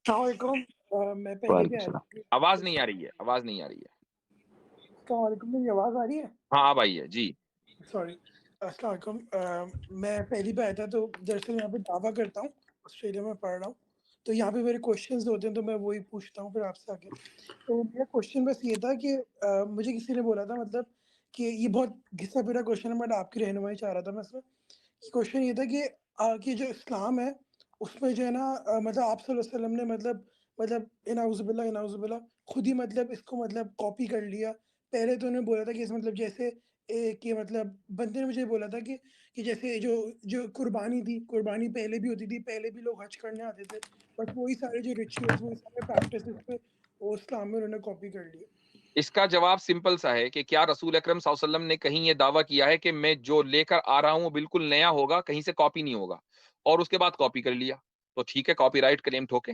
अस्सलामुअलैकुम। मैं पहले वालेकुम कह रहा सलाम। था कि आवाज़ नहीं आ रही है, आवाज़ नहीं आ रही है। अस्सलामुअलैकुम, मेरी आवाज़ आ रही है? हाँ, अब आई है। जी। सॉरी। अस्सलामुअलैकुम। मैं पहली बार आया था, तो दरअसल यहाँ पे दावा करता हूँ, ऑस्ट्रेलिया में पढ़ रहा हूँ। तो यहाँ पे मेरे क्वेश्चन्स होते हैं, तो मैं वही पूछता हूँ फिर आपसे आके। तो मेरा क्वेश्चन बस ये था कि मुझे किसी ने बोला था, मतलब कि ये बहुत घिसा-पिटा क्वेश्चन है, बट आपकी रहनुमाई चाह रहा था मैं इसमें। क्वेश्चन ये था कि जो इस्लाम है, उसमें जो है ना, मतलब आप सल्लल्लाहु अलैहि वसल्लम ने मतलब इनाउज़ुबिल्लाह इनाउज़ुबिल्लाह खुद ही मतलब इसको मतलब कॉपी कर लिया। पहले तो उन्होंने बोला था कि इस मतलब जैसे कि मतलब बंदे ने मुझे बोला था कि जैसे जो जो कुर्बानी थी, कुर्बानी पहले भी होती थी, पहले भी लोग हज करने आते थे। बट वही सारे जो रिचुअल्स, वही सारे प्रैक्टिसेस पे वो इस्लाम में उन्होंने कॉपी कर लिए। इसका जवाब सिंपल सा है कि क्या रसूल अकरम सल्लल्लाहु अलैहि वसल्लम ने कहीं ये दावा किया है कि मैं जो लेकर आ रहा हूँ वो बिल्कुल नया होगा, कहीं से कॉपी नहीं होगा, और उसके बाद कॉपी कर लिया, तो ठीक है, कॉपीराइट क्लेम ठोके।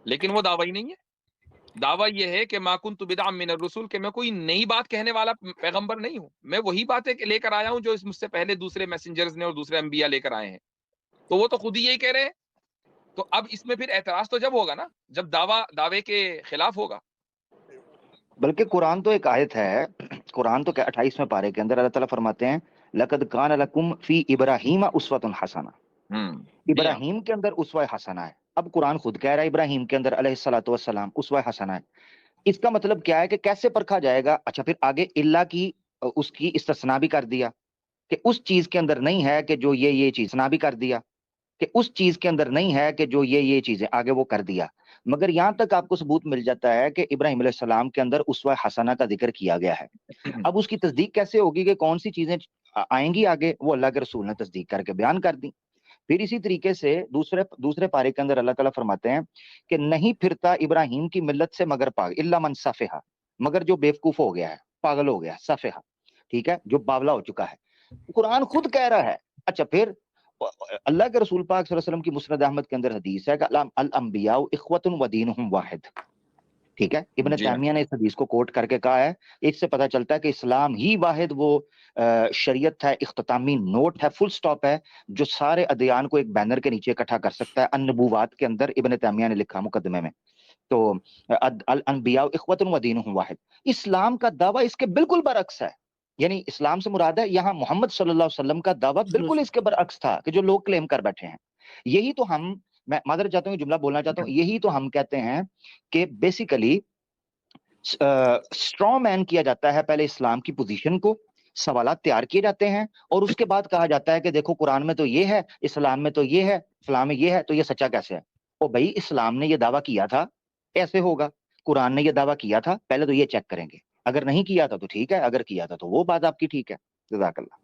लेकिन वो दावा ही नहीं है। दावा ये है कि मा कुन्तु बिदअम मिनर रुसुल, कि मैं कोई नई बात कहने वाला पैगंबर नहीं हूँ। मैं वही बातें लेकर आया हूँ जो इस मुझसे पहले दूसरे मैसेंजर्स ने और दूसरे अंबिया लेकर आए हैं। तो वो तो खुद ही यही कह रहे हैं। तो अब इसमें फिर एतराज़ तो जब होगा ना, जब दावे के खिलाफ होगा। बल्कि कुरान तो एक आयत है, कुरान तो क्या 28वें पारे के अंदर अल्लाह ताला फरमाते हैं, लक़द कान लकुम फ़ी इब्राहीम उसवतुन हसना। जी हाँ। इब्राहीम के अंदर उसवा हसना है। अब कुरान खुद कह रहा है इब्राहीम के अंदर अलैहिस्सलातु वस्सलाम उसवा हसना है। इसका मतलब क्या है कि कैसे परखा जाएगा? अच्छा, फिर आगे इल्ला की उसकी इस्तिस्ना भी कर दिया कि उस चीज़ के अंदर नहीं है कि जो ये चीज़ ना भी कर दिया कि उस चीज़ के अंदर नहीं है कि जो ये चीज़ें आगे वो कर दिया। मगर यहाँ तक आपको सबूत मिल जाता है कि इब्राहीम अलैहिस्सलाम के अंदर उसवा हसना का ज़िक्र किया गया है। अब उसकी तस्दीक कैसे होगी कि कौन-सी चीज़ें आएँगी आगे, वो अल्लाह के रसूल ने तस्दीक करके बयान कर दी। फिर इसी तरीके से दूसरे दूसरे पारे के अंदर अल्लाह ताला फरमाते हैं कि नहीं फिरता इब्राहीम की मिल्लत से मगर इल्ला मन सफ़िहा, मगर जो बेवकूफ़ हो गया है, पागल हो गया है, सफ़िहा, ठीक है? जो बावला हो चुका है। कुरान खुद कह रहा है। अच्छा, फिर अल्लाह के रसूल पाक सल्लल्लाहु अलैहि वसल्लम की मुस्नद अहमद के अंदर हदीस है कि अल अंबिया इख्वतुन व दीनुहुम वाहिद। ठीक है? इब्न जी हाँ। तैमिया ने इस हदीस को कोट करके कहा है, इससे पता चलता है कि इस्लाम ही वाहिद वो शरीयत है, इख्तितामी नोट है, फुल स्टॉप है, जो सारे अदयान को एक बैनर के नीचे इकट्ठा कर सकता है। अन-नबुव्वात के अंदर इब्न तैमिया ने लिखा मुकद्दमे में। तो अल अंबिया इख्वतुन व दीनुहुम वाहिद। इस्लाम का दावा इसके बिल्कुल बरअक्स है। यानी इस्लाम से मुराद है यहाँ मोहम्मद सल्लल्लाहु अलैहि वसल्लम का दावा बिल्कुल इसके बरअक्स था कि जो लोग क्लेम कर बैठे हैं। यही तो हम मैं मादरत चाहता हूँ, ये जुमला बोलना चाहता हूँ, यही तो हम कहते हैं कि बेसिकली स्ट्रॉ मैन किया जाता है पहले इस्लाम की पोजीशन को, सवालात तैयार किए जाते हैं और उसके बाद कहा जाता है कि देखो कुरान में तो ये है, इस्लाम में तो ये है, फलां में ये है, तो ये सच्चा कैसे है? ओ भई, इस्लाम ने ये दावा किया था, ऐसे होगा। कुरान ने ये दावा किया था, पहले तो ये चेक करेंगे। अगर नहीं किया था तो ठीक है, अगर किया था तो वो बात आपकी ठीक है। जज़ाकल्लाह।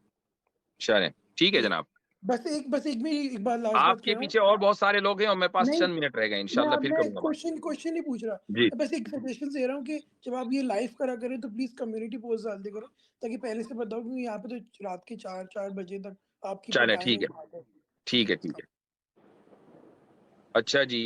चलें, ठीक है एक जनाब। बस एक मेरी एक बात लास्ट बात कह आपके रहा हूँ। पीछे और बहुत सारे लोग हैं और मेरे पास नहीं, चंद मिनट रह गए, मैं इंशाल्लाह अब फिर मैं करूँगा बात। क्वेश्चन क्वेश्चन नहीं पूछ रहा। जी। मैं बस एक सजेशन दे रहा हूँ कि जब आप ये लाइव करा करें तो प्लीज़ कम्युनिटी पोस्ट डाल दिया करो, ताकि पहले से पता हो, क्योंकि यहाँ पे तो रात के 4 बजे तक आपकी चलें, ठीक टाइमिंग है। बात है। ठीक ठीक है, है। ठीक है। अच्छा जी,